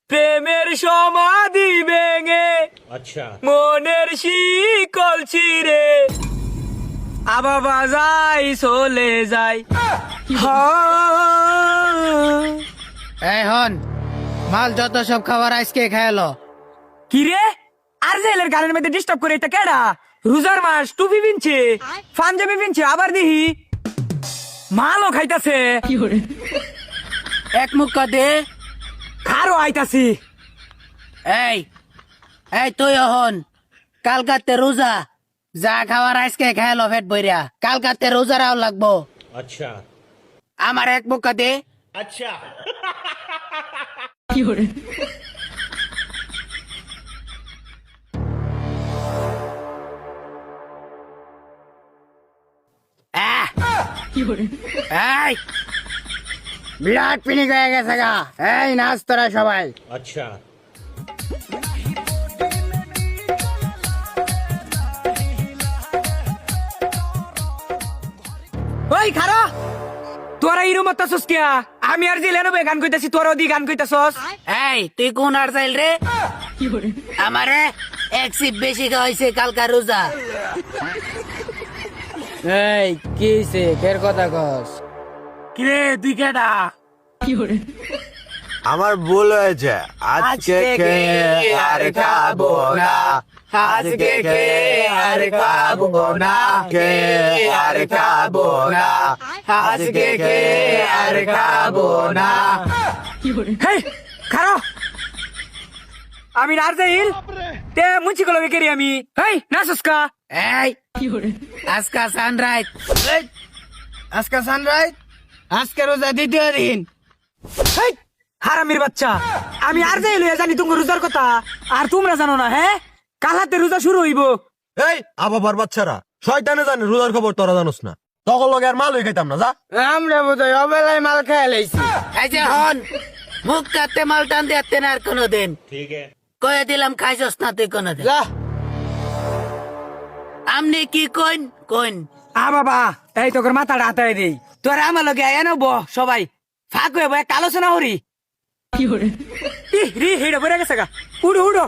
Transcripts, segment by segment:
প্রেমের সমাধি ভেঙে अच्छा মনের শিকল ছিঁড়ে আবার বাজাই চলে যায় এই হন মাল যত সব খাবার আজকে খাইলো। কি রে আর জেলের গানের মধ্যে ডিস্টার্ব করে এটা কেডা? রোজার মাস টুপি পিনছে, পাঞ্জাবি পিনছে, আবার দিহি মালও খাইতাছে। এক মুখ দে। খারো আইতাছি। এই এই তুই হন কালকাতে রোজা যা খাবার আজকে খাইলো পেট বইরা, কালকাতে রোজারাও লাগবো। अच्छा আমার এক মুখ দে। अच्छा এই বিরাট পিনি হয়ে গেছে গা। এই নাচ তোরা সবাই। अच्छा ওই খারো তোরা ইরু মাতাছস কিয়া? আমি আর জেলে নবে গান কইতাছি, তোরা ওদি গান কইতাছস। এই তুই কোন আর চাইল রে? আমারে এক সিপ বেশি খাওয়াইছে কালকা রোজা। এই কি হইছে? কের কথা কস? কিরে তুই কেডা? আমার ভুল হয়েছে, আজকে খেয়ে আর খাবো না, আজকে খেয়ে আর খাবো না, খেয়ে আর খাবো না, আজকে খেয়ে আর খাবো না। হেই খারো আমি নারজাইল তে মুচি কলবে কেরি আমি। হেই নাচস কা? এই আজকা সানরাইজ, আজকা সানরাইজ, আজকে রোজা দ্বিতীয় দিন। হেই হারামির বাচ্চা, আমি আর যাই লইয়া জানি তুমি রোজার কথা আর তোমরা জানো না। হ্যাঁ কাল হাতে রোজা শুরু হইব। এই আবার বাচ্চারা শয়তানে জানে রোজার খবর তোরা জানোস না, তখন লগে আর মাল হয়ে খাইতাম না। যা আমরা বোধহয় অবেলায় মাল খেয়ে লাইছি। এই যে হন মুখ কাটতে মাল টান দিতে না আর কোনোদিন। ठीक है কয়ে দিলাম খাইছস না তুই কোনোদিন। যা আমনি কি কইন কইন। আ বাবা এই তোর মাথাটা হাতায় দেই। তোরা আমার লগে আয়া নব সবাই ফাঁক হয়ে বয় আলোচনা হরি। রি হেডা বইরা গেছে গা। উড়ো উড়ো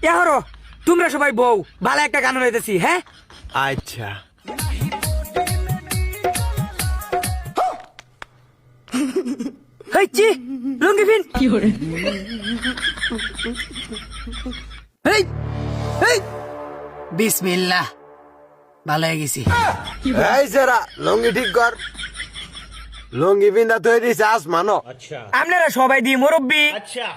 এহরো তোমরা সবাই বউ ভালো একটা গান রইতেছি। হ্যাঁ আচ্ছা হইছি লুঙ্গি পিন। হেই হেই বিসমিল্লাহ, ভালো হয়ে গেছি। এই সেরা লঙ্গি ঠিক কর, লঙ্গি বিন্দা তৈরি দিছে আসমানো। अच्छा আপনারা সবাই দি মুরব্বি अच्छा